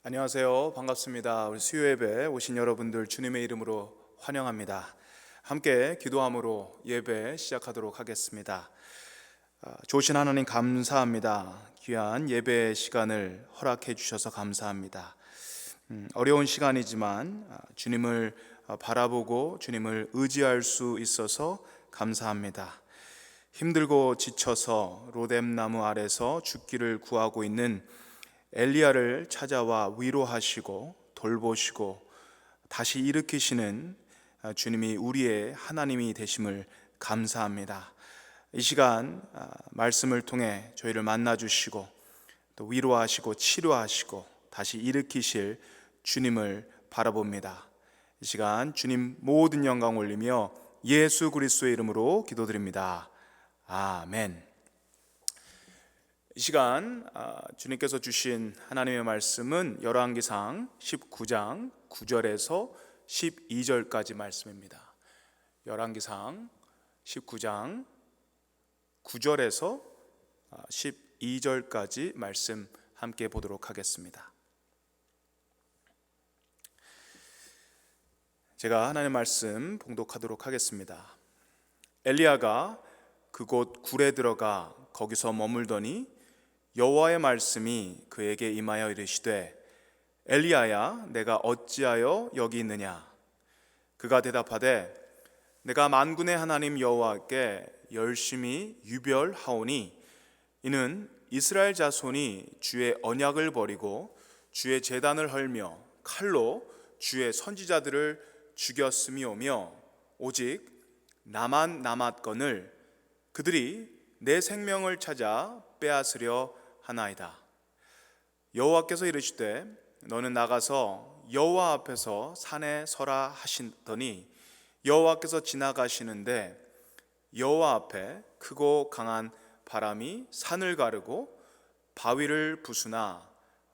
안녕하세요. 반갑습니다. 우리 수요 예배 오신 여러분들 주님의 이름으로 환영합니다. 함께 기도함으로 예배 시작하도록 하겠습니다. 좋으신 하나님 감사합니다. 귀한 예배 시간을 허락해 주셔서 감사합니다. 어려운 시간이지만 주님을 바라보고 주님을 의지할 수 있어서 감사합니다. 힘들고 지쳐서 로뎀나무 아래서 죽기를 구하고 있는 엘리야를 찾아와 위로하시고 돌보시고 다시 일으키시는 주님이 우리의 하나님이 되심을 감사합니다. 이 시간 말씀을 통해 저희를 만나주시고 또 위로하시고 치료하시고 다시 일으키실 주님을 바라봅니다. 이 시간 주님 모든 영광 올리며 예수 그리스도의 이름으로 기도드립니다. 아멘. 이 시간 주님께서 주신 하나님의 말씀은 열왕기상 19장 9절에서 12절까지 말씀입니다. 열왕기상 19장 9절에서 12절까지 말씀 함께 보도록 하겠습니다. 제가 하나님의 말씀 봉독하도록 하겠습니다. 엘리야가 그곳 굴에 들어가 거기서 머물더니 여호와의 말씀이 그에게 임하여 이르시되 엘리야야 내가 어찌하여 여기 있느냐. 그가 대답하되 내가 만군의 하나님 여호와께 열심히 유별하오니 이는 이스라엘 자손이 주의 언약을 버리고 주의 제단을 헐며 칼로 주의 선지자들을 죽였음이오며 오직 나만 남았거늘 그들이 내 생명을 찾아 빼앗으려 하나이다. 여호와께서 이르시되 너는 나가서 여호와 앞에서 산에 서라 하시더니 여호와께서 지나가시는데 여호와 앞에 크고 강한 바람이 산을 가르고 바위를 부수나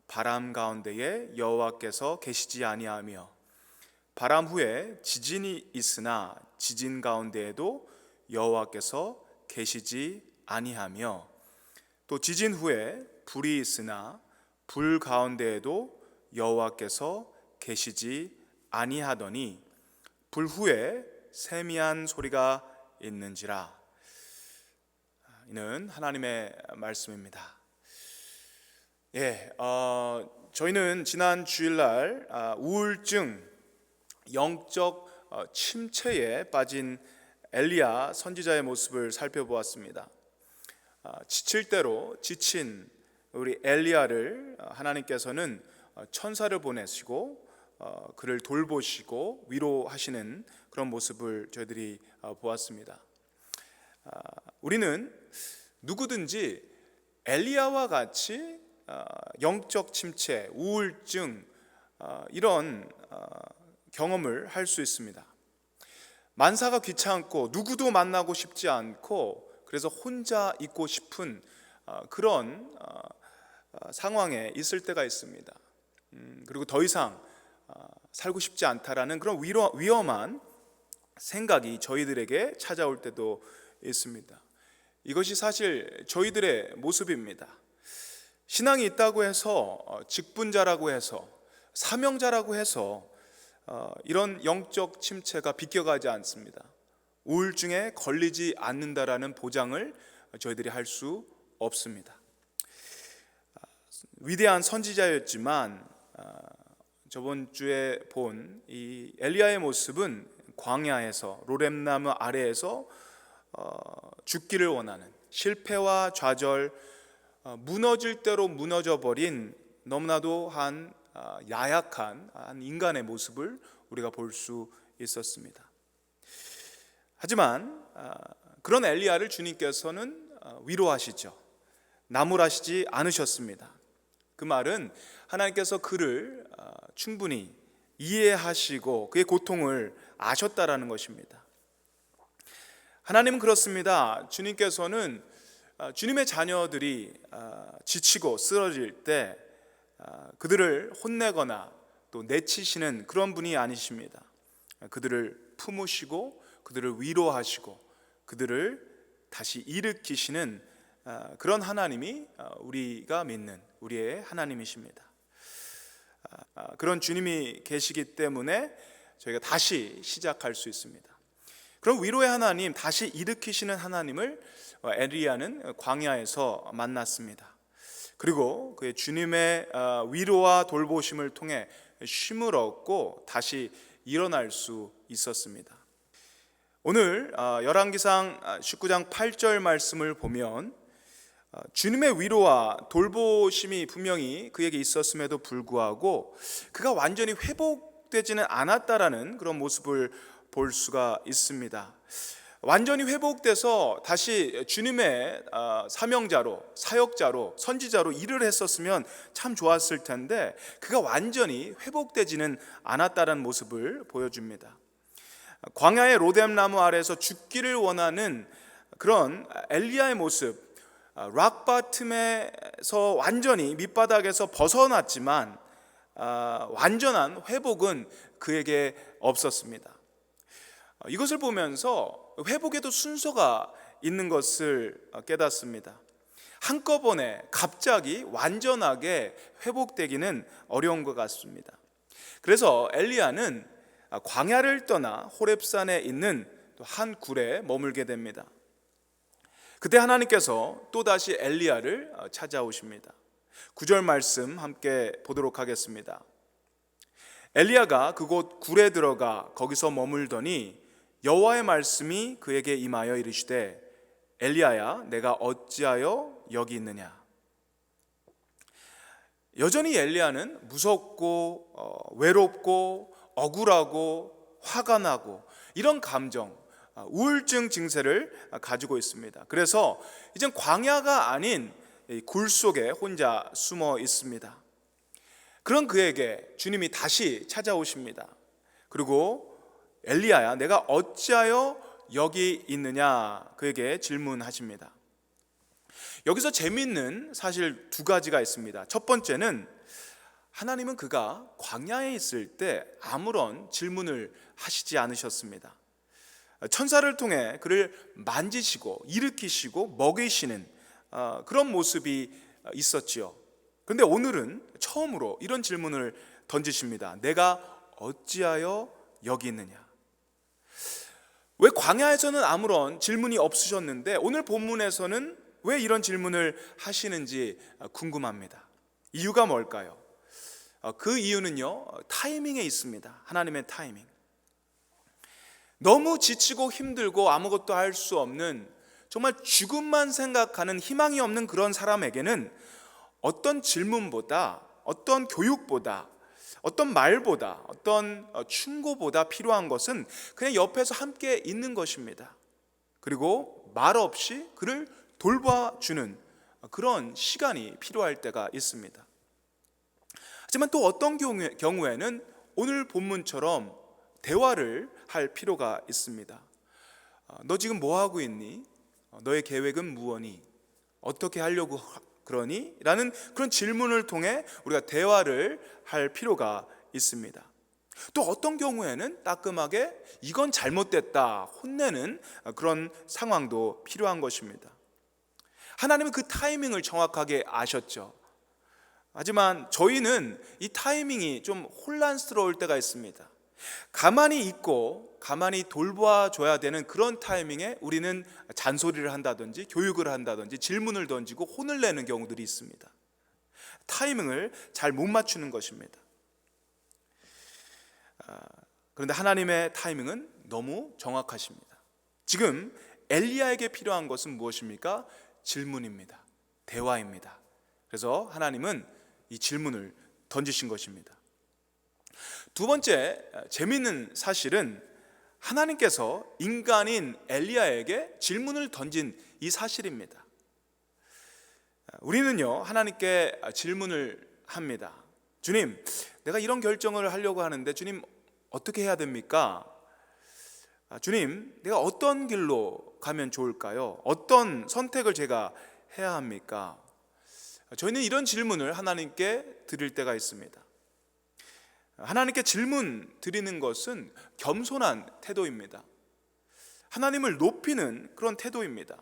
바람 가운데에 여호와께서 계시지 아니하며 바람 후에 지진이 있으나 지진 가운데에도 여호와께서 계시지 아니하며 또 지진 후에 불이 있으나 불 가운데에도 여호와께서 계시지 아니하더니 불 후에 세미한 소리가 있는지라. 이는 하나님의 말씀입니다. 저희는 지난 주일날 우울증, 영적 침체에 빠진 엘리야 선지자의 모습을 살펴보았습니다. 지칠 대로 지친 우리 엘리야를 하나님께서는 천사를 보내시고 그를 돌보시고 위로하시는 그런 모습을 저희들이 보았습니다. 우리는 누구든지 엘리야와 같이 영적 침체, 우울증 이런 경험을 할 수 있습니다. 만사가 귀찮고 누구도 만나고 싶지 않고 그래서 혼자 있고 싶은 그런 상황에 있을 때가 있습니다. 그리고 더 이상 살고 싶지 않다라는 그런 위험한 생각이 저희들에게 찾아올 때도 있습니다. 이것이 사실 저희들의 모습입니다. 신앙이 있다고 해서 직분자라고 해서 사명자라고 해서 이런 영적 침체가 비껴가지 않습니다. 우울증에 걸리지 않는다라는 보장을 저희들이 할 수 없습니다. 위대한 선지자였지만 저번 주에 본 이 엘리야의 모습은 광야에서 로뎀나무 아래에서 죽기를 원하는 실패와 좌절, 무너질 대로 무너져버린 너무나도 야약한 한 인간의 모습을 우리가 볼 수 있었습니다. 하지만 그런 엘리야를 주님께서는 위로하시죠. 나무라시지 않으셨습니다. 그 말은 하나님께서 그를 충분히 이해하시고 그의 고통을 아셨다라는 것입니다. 하나님은 그렇습니다. 주님께서는 주님의 자녀들이 지치고 쓰러질 때 그들을 혼내거나 또 내치시는 그런 분이 아니십니다. 그들을 품으시고 그들을 위로하시고 그들을 다시 일으키시는 그런 하나님이 우리가 믿는 우리의 하나님이십니다. 그런 주님이 계시기 때문에 저희가 다시 시작할 수 있습니다. 그럼 위로의 하나님, 다시 일으키시는 하나님을 엘리야는 광야에서 만났습니다. 그리고 그의 주님의 위로와 돌보심을 통해 쉼을 얻고 다시 일어날 수 있었습니다. 오늘 열왕기상 19장 8절 말씀을 보면 주님의 위로와 돌보심이 분명히 그에게 있었음에도 불구하고 그가 완전히 회복되지는 않았다라는 그런 모습을 볼 수가 있습니다. 완전히 회복돼서 다시 주님의 사명자로, 사역자로, 선지자로 일을 했었으면 참 좋았을 텐데 그가 완전히 회복되지는 않았다는 모습을 보여줍니다. 광야의 로뎀나무 아래에서 죽기를 원하는 그런 엘리야의 모습, 락바텀에서 완전히 밑바닥에서 벗어났지만 완전한 회복은 그에게 없었습니다. 이것을 보면서 회복에도 순서가 있는 것을 깨닫습니다. 한꺼번에 갑자기 완전하게 회복되기는 어려운 것 같습니다. 그래서 엘리야는 광야를 떠나 호렙산에 있는 한 굴에 머물게 됩니다. 그때 하나님께서 또다시 엘리야를 찾아오십니다. 9절 말씀 함께 보도록 하겠습니다. 엘리야가 그곳 굴에 들어가 거기서 머물더니 여호와의 말씀이 그에게 임하여 이르시되 엘리야야 내가 어찌하여 여기 있느냐. 여전히 엘리야는 무섭고 외롭고 억울하고 화가 나고 이런 감정, 우울증 증세를 가지고 있습니다. 그래서 이젠 광야가 아닌 굴 속에 혼자 숨어 있습니다. 그런 그에게 주님이 다시 찾아오십니다. 그리고 엘리야야 내가 어찌하여 여기 있느냐 그에게 질문하십니다. 여기서 재미있는 사실 두 가지가 있습니다. 첫 번째는 하나님은 그가 광야에 있을 때 아무런 질문을 하시지 않으셨습니다. 천사를 통해 그를 만지시고 일으키시고 먹이시는 그런 모습이 있었지요. 그런데 오늘은 처음으로 이런 질문을 던지십니다. 내가 어찌하여 여기 있느냐. 왜 광야에서는 아무런 질문이 없으셨는데 오늘 본문에서는 왜 이런 질문을 하시는지 궁금합니다. 이유가 뭘까요? 그 이유는요, 타이밍에 있습니다. 하나님의 타이밍. 너무 지치고 힘들고 아무것도 할 수 없는 정말 죽음만 생각하는 희망이 없는 그런 사람에게는 어떤 질문보다, 어떤 교육보다, 어떤 말보다, 어떤 충고보다 필요한 것은 그냥 옆에서 함께 있는 것입니다. 그리고 말 없이 그를 돌봐주는 그런 시간이 필요할 때가 있습니다. 하지만 또 어떤 경우에는 오늘 본문처럼 대화를 할 필요가 있습니다. 너 지금 뭐 하고 있니? 너의 계획은 무엇니? 어떻게 하려고 그러니? 라는 그런 질문을 통해 우리가 대화를 할 필요가 있습니다. 또 어떤 경우에는 따끔하게 이건 잘못됐다 혼내는 그런 상황도 필요한 것입니다. 하나님은 그 타이밍을 정확하게 아셨죠. 하지만 저희는 이 타이밍이 좀 혼란스러울 때가 있습니다. 가만히 있고 가만히 돌봐줘야 되는 그런 타이밍에 우리는 잔소리를 한다든지 교육을 한다든지 질문을 던지고 혼을 내는 경우들이 있습니다. 타이밍을 잘 못 맞추는 것입니다. 그런데 하나님의 타이밍은 너무 정확하십니다. 지금 엘리야에게 필요한 것은 무엇입니까? 질문입니다. 대화입니다. 그래서 하나님은 이 질문을 던지신 것입니다. 두 번째 재미있는 사실은 하나님께서 인간인 엘리야에게 질문을 던진 이 사실입니다. 우리는요 하나님께 질문을 합니다. 주님, 내가 이런 결정을 하려고 하는데 주님 어떻게 해야 됩니까? 주님, 내가 어떤 길로 가면 좋을까요? 어떤 선택을 제가 해야 합니까? 저희는 이런 질문을 하나님께 드릴 때가 있습니다. 하나님께 질문 드리는 것은 겸손한 태도입니다. 하나님을 높이는 그런 태도입니다.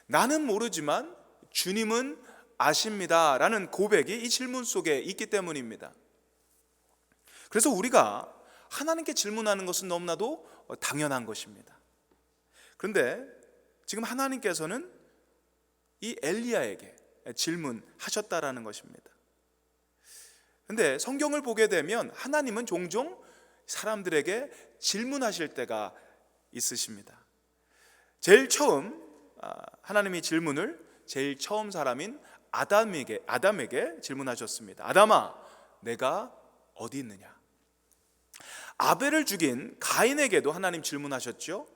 나는 모르지만 주님은 아십니다 라는 고백이 이 질문 속에 있기 때문입니다. 그래서 우리가 하나님께 질문하는 것은 너무나도 당연한 것입니다. 그런데 지금 하나님께서는 이 엘리야에게 질문하셨다라는 것입니다. 그런데 성경을 보게 되면 하나님은 종종 사람들에게 질문하실 때가 있으십니다. 제일 처음 하나님이 질문을 제일 처음 사람인 아담에게 질문하셨습니다. 아담아, 내가 어디 있느냐? 아벨을 죽인 가인에게도 하나님 질문하셨죠.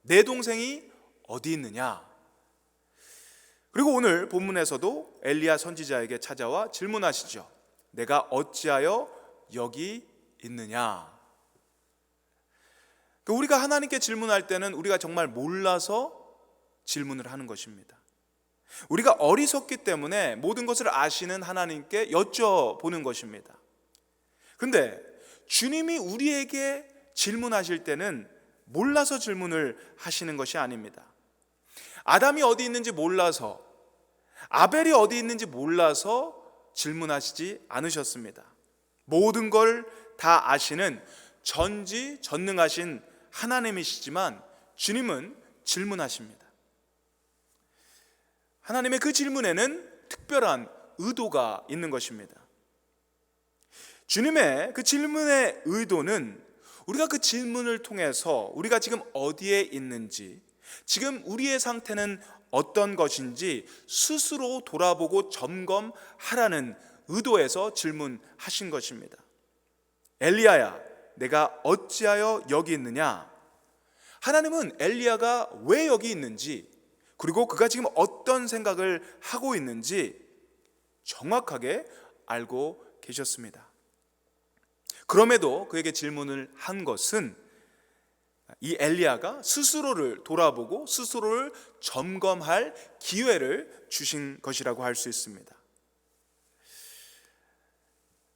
내 동생이 어디 있느냐? 그리고 오늘 본문에서도 엘리야 선지자에게 찾아와 질문하시죠. 내가 어찌하여 여기 있느냐? 우리가 하나님께 질문할 때는 우리가 정말 몰라서 질문을 하는 것입니다. 우리가 어리석기 때문에 모든 것을 아시는 하나님께 여쭤보는 것입니다. 그런데 주님이 우리에게 질문하실 때는 몰라서 질문을 하시는 것이 아닙니다. 아담이 어디 있는지 몰라서, 아벨이 어디 있는지 몰라서 질문하시지 않으셨습니다. 모든 걸 다 아시는 전지전능하신 하나님이시지만 주님은 질문하십니다. 하나님의 그 질문에는 특별한 의도가 있는 것입니다. 주님의 그 질문의 의도는 우리가 그 질문을 통해서 우리가 지금 어디에 있는지, 지금 우리의 상태는 어떤 것인지 스스로 돌아보고 점검하라는 의도에서 질문하신 것입니다. 엘리야야, 내가 어찌하여 여기 있느냐? 하나님은 엘리야가 왜 여기 있는지, 그리고 그가 지금 어떤 생각을 하고 있는지 정확하게 알고 계셨습니다. 그럼에도 그에게 질문을 한 것은 이 엘리야가 스스로를 돌아보고 스스로를 점검할 기회를 주신 것이라고 할 수 있습니다.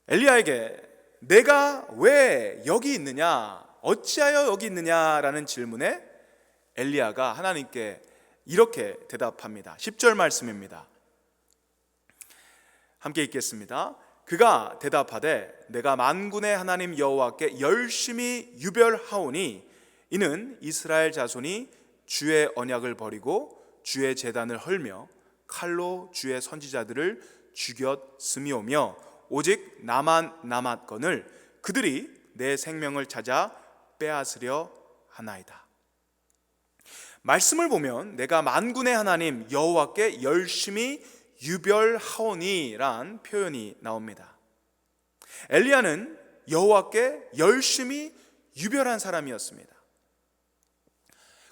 엘리야에게 내가 왜 여기 있느냐, 어찌하여 여기 있느냐라는 질문에 엘리야가 하나님께 이렇게 대답합니다. 10절 말씀입니다. 함께 읽겠습니다. 그가 대답하되 내가 만군의 하나님 여호와께 열심히 유별하오니 이는 이스라엘 자손이 주의 언약을 버리고 주의 제단을 헐며 칼로 주의 선지자들을 죽였음이오며 오직 나만 남았거늘 그들이 내 생명을 찾아 빼앗으려 하나이다. 말씀을 보면 내가 만군의 하나님 여호와께 열심히 유별하오니란 표현이 나옵니다. 엘리야는 여호와께 열심히 유별한 사람이었습니다.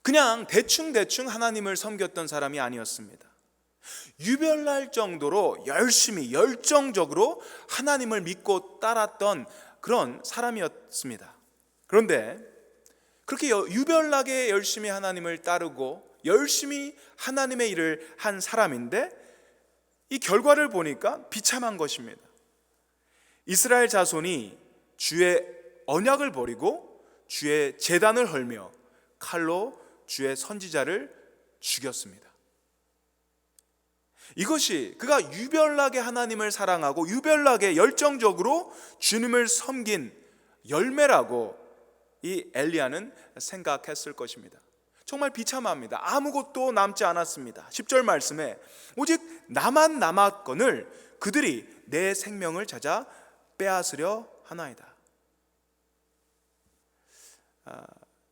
그냥 대충 하나님을 섬겼던 사람이 아니었습니다. 유별날 정도로 열심히 열정적으로 하나님을 믿고 따랐던 그런 사람이었습니다. 그런데 그렇게 유별나게 열심히 하나님을 따르고 열심히 하나님의 일을 한 사람인데 이 결과를 보니까 비참한 것입니다. 이스라엘 자손이 주의 언약을 버리고 주의 제단을 헐며 칼로 주의 선지자를 죽였습니다. 이것이 그가 유별나게 하나님을 사랑하고 유별나게 열정적으로 주님을 섬긴 열매라고 이 엘리야는 생각했을 것입니다. 정말 비참합니다. 아무것도 남지 않았습니다. 10절 말씀에 오직 나만 남았거늘 그들이 내 생명을 찾아 빼앗으려 하나이다.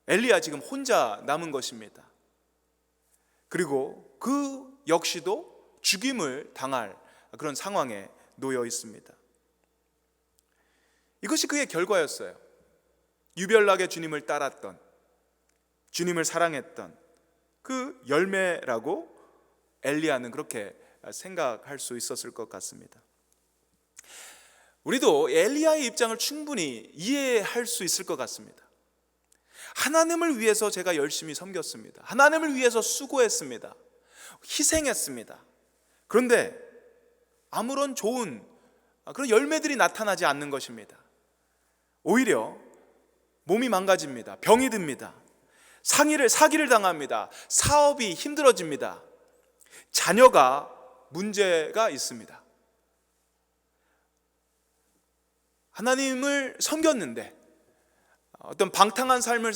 엘리야 지금 혼자 남은 것입니다. 그리고 그 역시도 죽임을 당할 그런 상황에 놓여 있습니다. 이것이 그의 결과였어요. 유별나게 주님을 따랐던, 주님을 사랑했던 그 열매라고 엘리야는 그렇게 생각할 수 있었을 것 같습니다. 우리도 엘리야의 입장을 충분히 이해할 수 있을 것 같습니다. 하나님을 위해서 제가 열심히 섬겼습니다. 하나님을 위해서 수고했습니다. 희생했습니다. 그런데 아무런 좋은 그런 열매들이 나타나지 않는 것입니다. 오히려 몸이 망가집니다. 병이 듭니다. 사기를 당합니다. 사업이 힘들어집니다. 자녀가 문제가 있습니다. 하나님을 섬겼는데 어떤 방탕한 삶을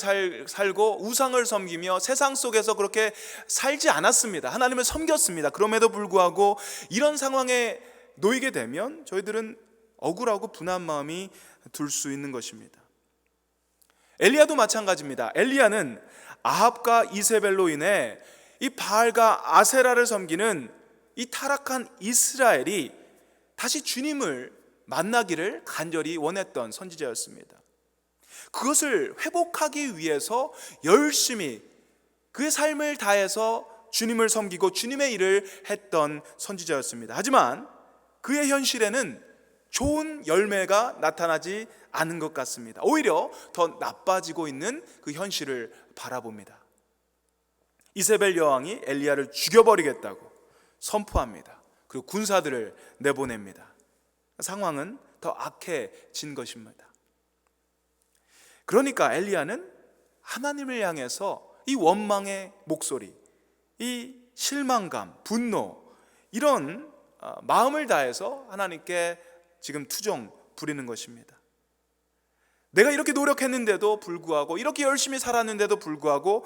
살고 우상을 섬기며 세상 속에서 그렇게 살지 않았습니다. 하나님을 섬겼습니다. 그럼에도 불구하고 이런 상황에 놓이게 되면 저희들은 억울하고 분한 마음이 들 수 있는 것입니다. 엘리야도 마찬가지입니다. 엘리야는 아합과 이세벨로 인해 이 바알과 아세라를 섬기는 이 타락한 이스라엘이 다시 주님을 만나기를 간절히 원했던 선지자였습니다. 그것을 회복하기 위해서 열심히 그의 삶을 다해서 주님을 섬기고 주님의 일을 했던 선지자였습니다. 하지만 그의 현실에는 좋은 열매가 나타나지 않은 것 같습니다. 오히려 더 나빠지고 있는 그 현실을 바라봅니다. 이세벨 여왕이 엘리야를 죽여버리겠다고 선포합니다. 그리고 군사들을 내보냅니다. 상황은 더 악해진 것입니다. 그러니까 엘리야는 하나님을 향해서 이 원망의 목소리, 이 실망감, 분노, 이런 마음을 다해서 하나님께 지금 투정 부리는 것입니다. 내가 이렇게 노력했는데도 불구하고, 이렇게 열심히 살았는데도 불구하고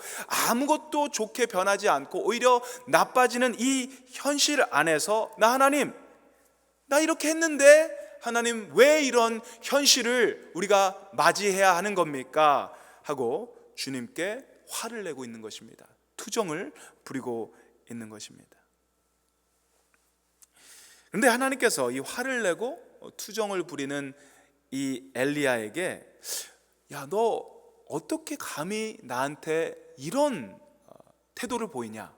아무것도 좋게 변하지 않고 오히려 나빠지는 이 현실 안에서 하나님, 나 이렇게 했는데 하나님 왜 이런 현실을 우리가 맞이해야 하는 겁니까? 하고 주님께 화를 내고 있는 것입니다. 투정을 부리고 있는 것입니다. 그런데 하나님께서 이 화를 내고 투정을 부리는 이 엘리야에게, 야, 너 어떻게 감히 나한테 이런 태도를 보이냐?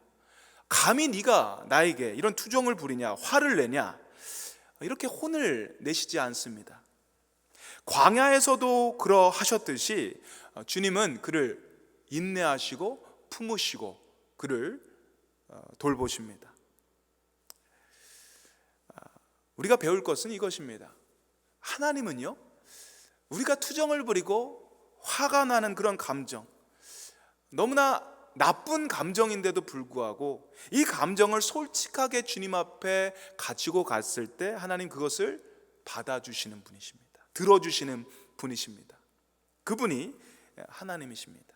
감히 네가 나에게 이런 투정을 부리냐? 화를 내냐? 이렇게 혼을 내시지 않습니다. 광야에서도 그러하셨듯이 주님은 그를 인내하시고 품으시고 그를 돌보십니다. 우리가 배울 것은 이것입니다. 하나님은요, 우리가 투정을 부리고 화가 나는 그런 감정, 너무나 나쁜 감정인데도 불구하고 이 감정을 솔직하게 주님 앞에 가지고 갔을 때 하나님 그것을 받아주시는 분이십니다. 들어주시는 분이십니다. 그분이 하나님이십니다.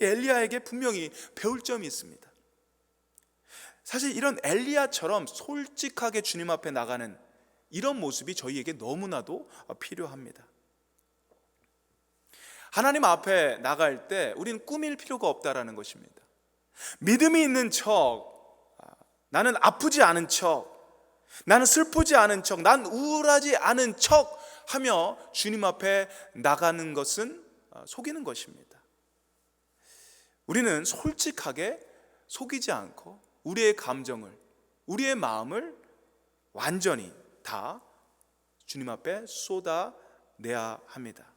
엘리야에게 분명히 배울 점이 있습니다. 사실 이런 엘리야처럼 솔직하게 주님 앞에 나가는 이런 모습이 저희에게 너무나도 필요합니다. 하나님 앞에 나갈 때 우리는 꾸밀 필요가 없다라는 것입니다. 믿음이 있는 척, 나는 아프지 않은 척, 나는 슬프지 않은 척, 난 우울하지 않은 척 하며 주님 앞에 나가는 것은 속이는 것입니다. 우리는 솔직하게 속이지 않고 우리의 감정을, 우리의 마음을 완전히 다 주님 앞에 쏟아내야 합니다.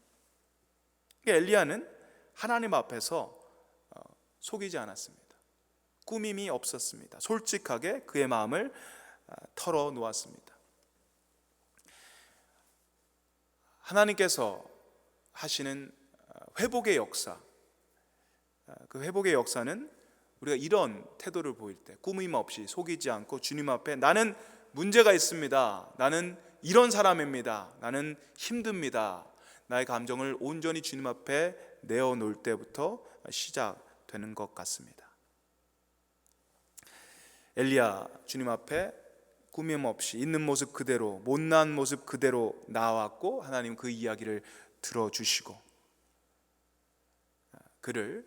엘리야는 하나님 앞에서 속이지 않았습니다. 꾸밈이 없었습니다. 솔직하게 그의 마음을 털어놓았습니다. 하나님께서 하시는 회복의 역사, 그 회복의 역사는 우리가 이런 태도를 보일 때 꾸밈 없이 속이지 않고 주님 앞에 나는 문제가 있습니다, 나는 이런 사람입니다, 나는 힘듭니다, 나의 감정을 온전히 주님 앞에 내어놓을 때부터 시작되는 것 같습니다. 엘리야 주님 앞에 꾸밈 없이 있는 모습 그대로, 못난 모습 그대로 나왔고 하나님 그 이야기를 들어주시고 그를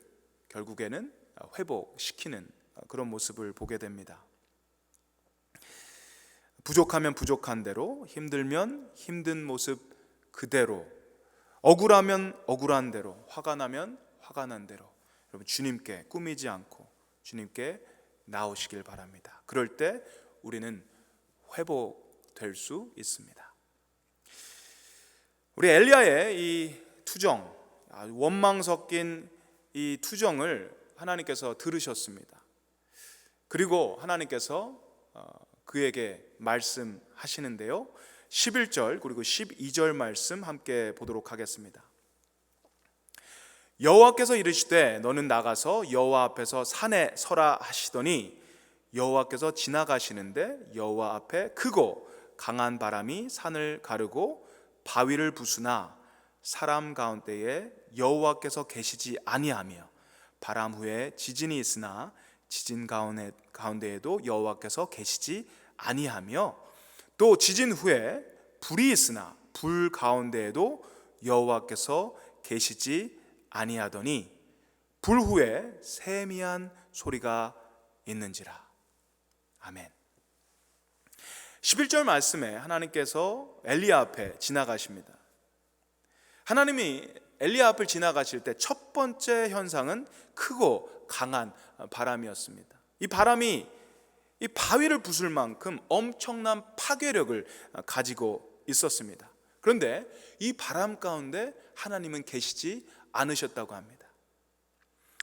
결국에는 회복시키는 그런 모습을 보게 됩니다. 부족하면 부족한 대로, 힘들면 힘든 모습 그대로, 억울하면 억울한 대로, 화가 나면 화가 난 대로 여러분 주님께 꾸미지 않고 주님께 나오시길 바랍니다. 그럴 때 우리는 회복될 수 있습니다. 우리 엘리야의 이 투정, 원망 섞인 이 투정을 하나님께서 들으셨습니다. 그리고 하나님께서 그에게 말씀하시는데요, 11절 그리고 12절 말씀 함께 보도록 하겠습니다. 여호와께서 이르시되 너는 나가서 여호와 앞에서 산에 서라 하시더니 여호와께서 지나가시는데 여호와 앞에 크고 강한 바람이 산을 가르고 바위를 부수나 사람 가운데에 여호와께서 계시지 아니하며 바람 후에 지진이 있으나 지진 가운데에도 여호와께서 계시지 아니하며 또 지진 후에 불이 있으나 불 가운데에도 여호와께서 계시지 아니하더니 불 후에 세미한 소리가 있는지라. 아멘. 11절 말씀에 하나님께서 엘리야 앞에 지나가십니다. 하나님이 엘리야 앞을 지나가실 때 첫 번째 현상은 크고 강한 바람이었습니다. 이 바람이 이 바위를 부술 만큼 엄청난 파괴력을 가지고 있었습니다. 그런데 이 바람 가운데 하나님은 계시지 않으셨다고 합니다.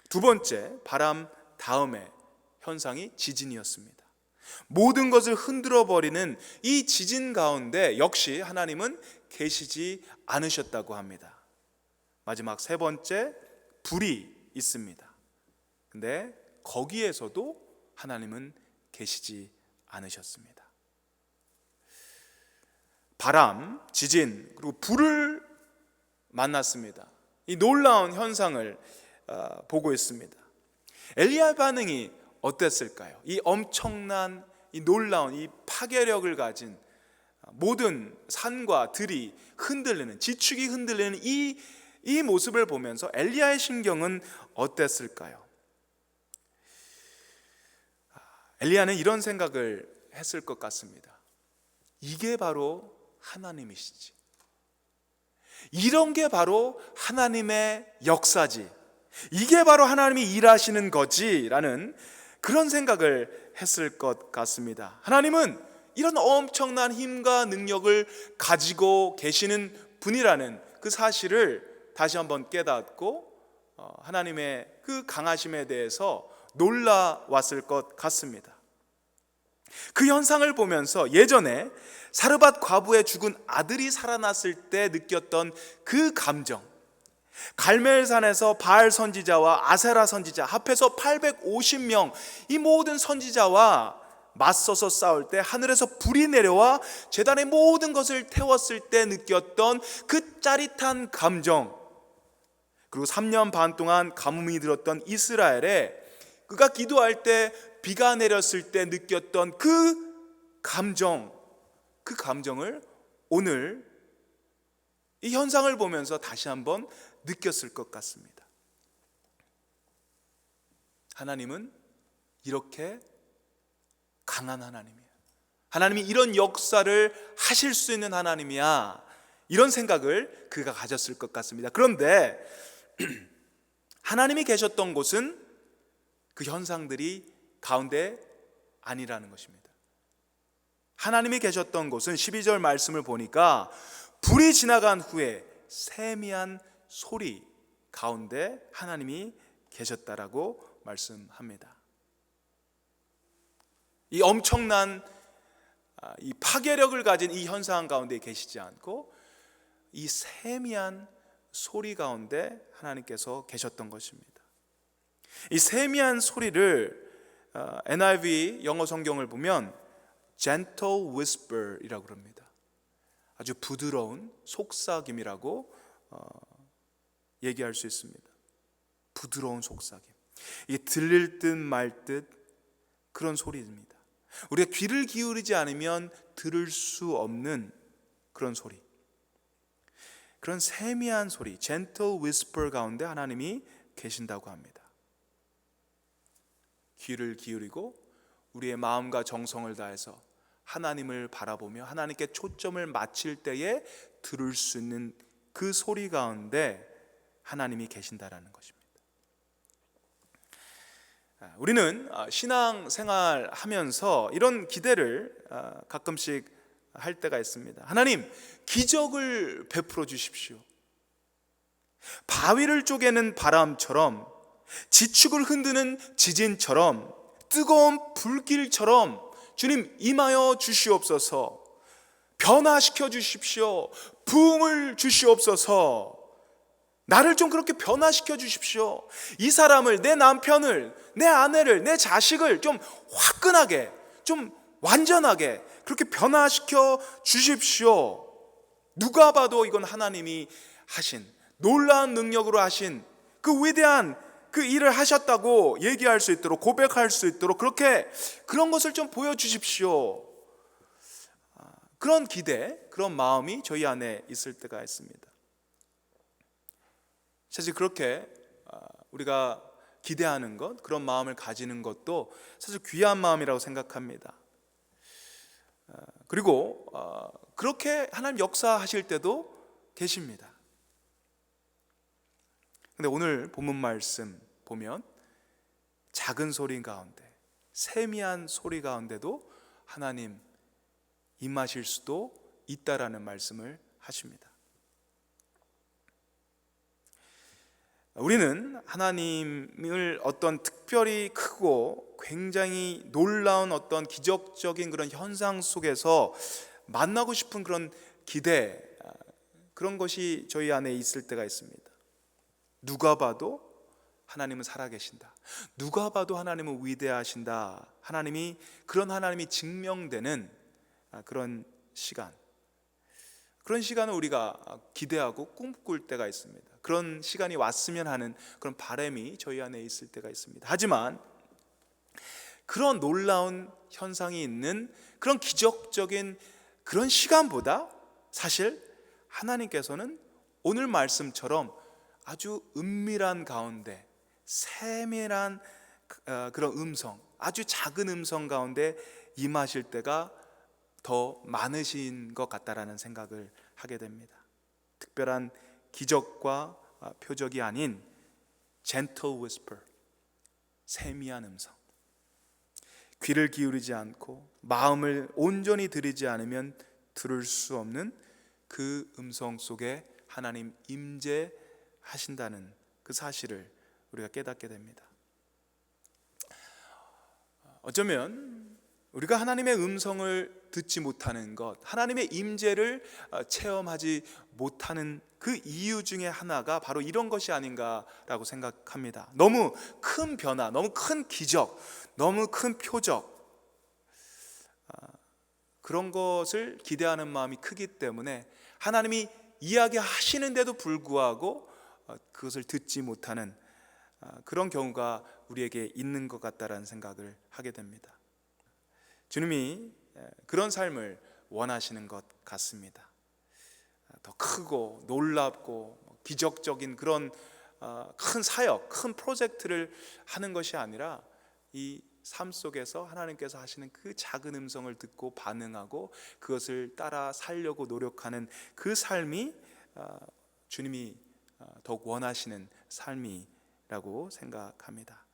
두 번째, 바람 다음에 현상이 지진이었습니다. 모든 것을 흔들어 버리는 이 지진 가운데 역시 하나님은 계시지 않으셨다고 합니다. 마지막 세 번째, 불이 있습니다. 근데 거기에서도 하나님은 계시지 않으셨습니다. 바람, 지진, 그리고 불을 만났습니다. 이 놀라운 현상을 보고 있습니다. 엘리야 반응이 어땠을까요? 이 엄청난, 이 놀라운, 이 파괴력을 가진 모든 산과 들이 흔들리는, 지축이 흔들리는 이 모습을 보면서 엘리야의 심경은 어땠을까요? 엘리야는 이런 생각을 했을 것 같습니다. 이게 바로 하나님이시지. 이런 게 바로 하나님의 역사지. 이게 바로 하나님이 일하시는 거지라는 그런 생각을 했을 것 같습니다. 하나님은 이런 엄청난 힘과 능력을 가지고 계시는 분이라는 그 사실을 다시 한번 깨닫고 하나님의 그 강하심에 대해서 놀라왔을 것 같습니다. 그 현상을 보면서 예전에 사르밧 과부의 죽은 아들이 살아났을 때 느꼈던 그 감정, 갈멜산에서 바알 선지자와 아세라 선지자 합해서 850명 이 모든 선지자와 맞서서 싸울 때 하늘에서 불이 내려와 제단의 모든 것을 태웠을 때 느꼈던 그 짜릿한 감정, 그리고 3년 반 동안 가뭄이 들었던 이스라엘에 그가 기도할 때 비가 내렸을 때 느꼈던 그 감정을 오늘 이 현상을 보면서 다시 한번 느꼈을 것 같습니다. 하나님은 이렇게 강한 하나님이야. 하나님이 이런 역사를 하실 수 있는 하나님이야. 이런 생각을 그가 가졌을 것 같습니다. 그런데 하나님이 계셨던 곳은 그 현상들이 가운데 아니라는 것입니다. 하나님이 계셨던 곳은 12절 말씀을 보니까 불이 지나간 후에 세미한 소리 가운데 하나님이 계셨다라고 말씀합니다. 이 엄청난 이 파괴력을 가진 이 현상 가운데 계시지 않고 이 세미한 소리 가운데 하나님께서 계셨던 것입니다. 이 세미한 소리를 NIV 영어 성경을 보면 gentle whisper이라고 합니다. 아주 부드러운 속삭임이라고 얘기할 수 있습니다. 부드러운 속삭임. 이게 들릴 듯 말 듯 그런 소리입니다. 우리가 귀를 기울이지 않으면 들을 수 없는 그런 소리, 그런 세미한 소리, gentle whisper 가운데 하나님이 계신다고 합니다. 귀를 기울이고 우리의 마음과 정성을 다해서 하나님을 바라보며 하나님께 초점을 맞출 때에 들을 수 있는 그 소리 가운데 하나님이 계신다라는 것입니다. 우리는 신앙생활 하면서 이런 기대를 가끔씩 할 때가 있습니다. 하나님, 기적을 베풀어 주십시오. 바위를 쪼개는 바람처럼, 지축을 흔드는 지진처럼, 뜨거운 불길처럼 주님 임하여 주시옵소서. 변화시켜 주십시오. 부흥을 주시옵소서. 나를 좀 그렇게 변화시켜 주십시오. 이 사람을, 내 남편을, 내 아내를, 내 자식을 좀 화끈하게, 좀 완전하게 그렇게 변화시켜 주십시오. 누가 봐도 이건 하나님이 하신, 놀라운 능력으로 하신 그 위대한 그 일을 하셨다고 얘기할 수 있도록, 고백할 수 있도록 그런 것을 좀 보여주십시오. 그런 기대, 그런 마음이 저희 안에 있을 때가 있습니다. 사실 그렇게 우리가 기대하는 것, 그런 마음을 가지는 것도 사실 귀한 마음이라고 생각합니다. 그리고 그렇게 하나님 역사하실 때도 계십니다. 근데 오늘 본문 말씀 보면 작은 소리 가운데, 세미한 소리 가운데도 하나님 임하실 수도 있다라는 말씀을 하십니다. 우리는 하나님을 어떤 특별히 크고 굉장히 놀라운 어떤 기적적인 그런 현상 속에서 만나고 싶은 그런 기대, 그런 것이 저희 안에 있을 때가 있습니다. 누가 봐도 하나님은 살아계신다, 누가 봐도 하나님은 위대하신다, 그런 하나님이 증명되는 그런 시간, 그런 시간을 우리가 기대하고 꿈꿀 때가 있습니다. 그런 시간이 왔으면 하는 그런 바람이 저희 안에 있을 때가 있습니다. 하지만 그런 놀라운 현상이 있는 그런 기적적인 그런 시간보다 사실 하나님께서는 오늘 말씀처럼 아주 은밀한 가운데, 세밀한 그런 음성, 아주 작은 음성 가운데 임하실 때가 더 많으신 것 같다라는 생각을 하게 됩니다. 특별한 기적과 표적이 아닌 gentle whisper, 세미한 음성, 귀를 기울이지 않고 마음을 온전히 들이지 않으면 들을 수 없는 그 음성 속에 하나님 임재하신다는 그 사실을 우리가 깨닫게 됩니다. 어쩌면 우리가 하나님의 음성을 듣지 못하는 것, 하나님의 임재를 체험하지 못하는 그 이유 중에 하나가 바로 이런 것이 아닌가라고 생각합니다. 너무 큰 변화, 너무 큰 기적, 너무 큰 표적, 그런 것을 기대하는 마음이 크기 때문에 하나님이 이야기하시는데도 불구하고 그것을 듣지 못하는 그런 경우가 우리에게 있는 것 같다라는 생각을 하게 됩니다. 주님이 그런 삶을 원하시는 것 같습니다. 더 크고 놀랍고 기적적인 그런 큰 사역, 큰 프로젝트를 하는 것이 아니라 이 삶 속에서 하나님께서 하시는 그 작은 음성을 듣고 반응하고 그것을 따라 살려고 노력하는 그 삶이 주님이 더욱 원하시는 삶이라고 생각합니다.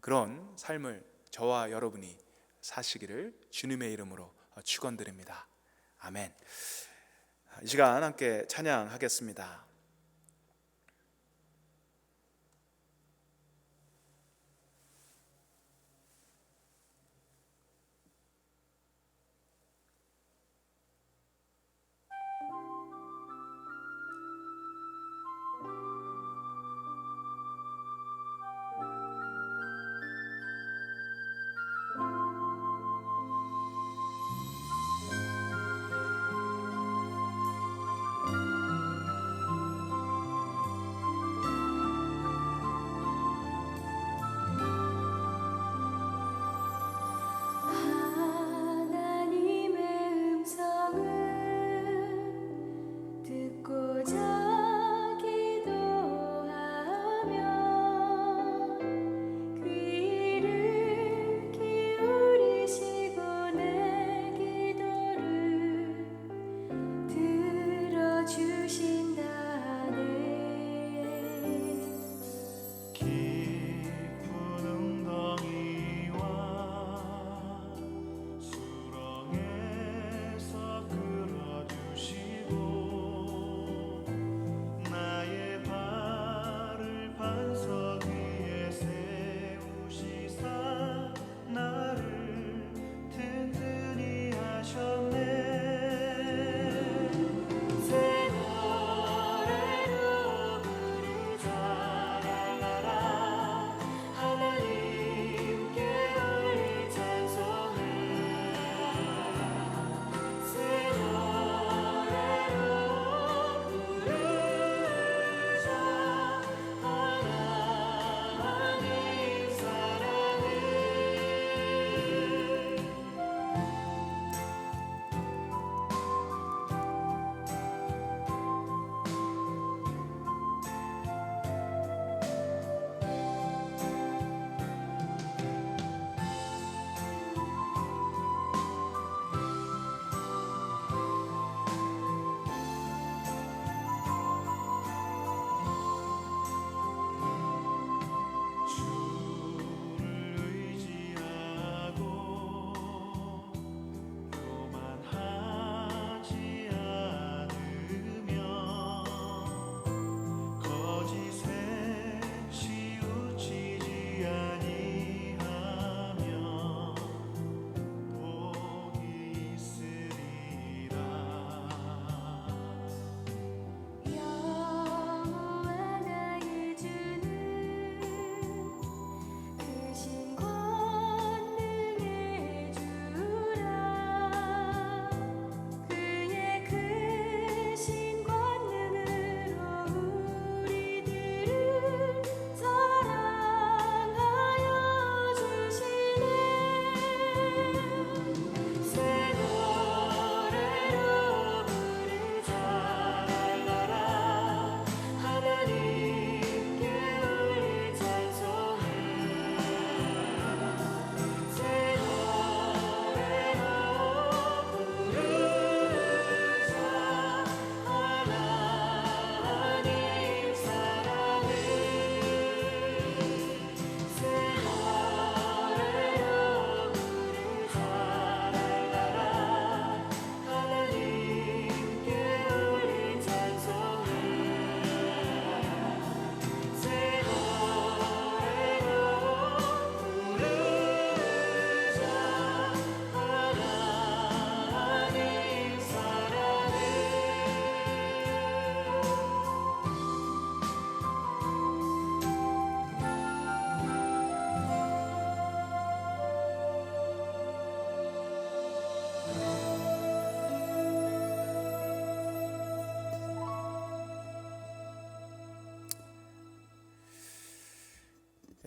그런 삶을 저와 여러분이 사시기를 주님의 이름으로 축원드립니다. 아멘. 이 시간 함께 찬양하겠습니다.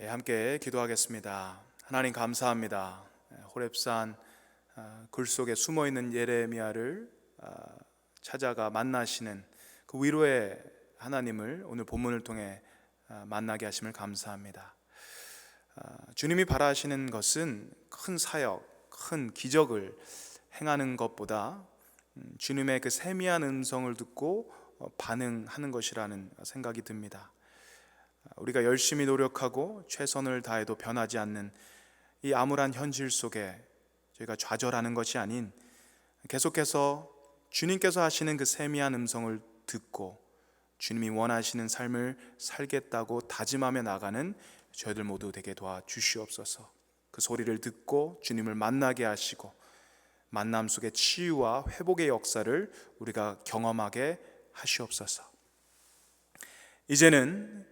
함께 기도하겠습니다. 하나님 감사합니다. 호렙산 굴 속에 숨어있는 예레미야를 찾아가 만나시는 그 위로의 하나님을 오늘 본문을 통해 만나게 하심을 감사합니다. 주님이 바라시는 것은 큰 사역, 큰 기적을 행하는 것보다 주님의 그 세미한 음성을 듣고 반응하는 것이라는 생각이 듭니다. 우리가 열심히 노력하고 최선을 다해도 변하지 않는 이 암울한 현실 속에 저희가 좌절하는 것이 아닌 계속해서 주님께서 하시는 그 세미한 음성을 듣고 주님이 원하시는 삶을 살겠다고 다짐하며 나가는 저희들 모두 되게 도와주시옵소서. 그 소리를 듣고 주님을 만나게 하시고 만남 속에 치유와 회복의 역사를 우리가 경험하게 하시옵소서. 이제는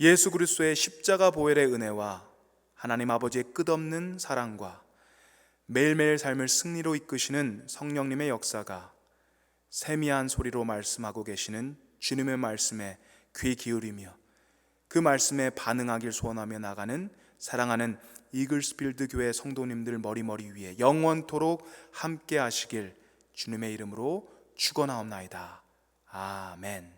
예수 그리스도의 십자가 보혈의 은혜와 하나님 아버지의 끝없는 사랑과 매일매일 삶을 승리로 이끄시는 성령님의 역사가 세미한 소리로 말씀하고 계시는 주님의 말씀에 귀 기울이며 그 말씀에 반응하길 소원하며 나가는 사랑하는 이글스필드 교회 성도님들 머리머리 위에 영원토록 함께 하시길 주님의 이름으로 축원하옵나이다. 아멘.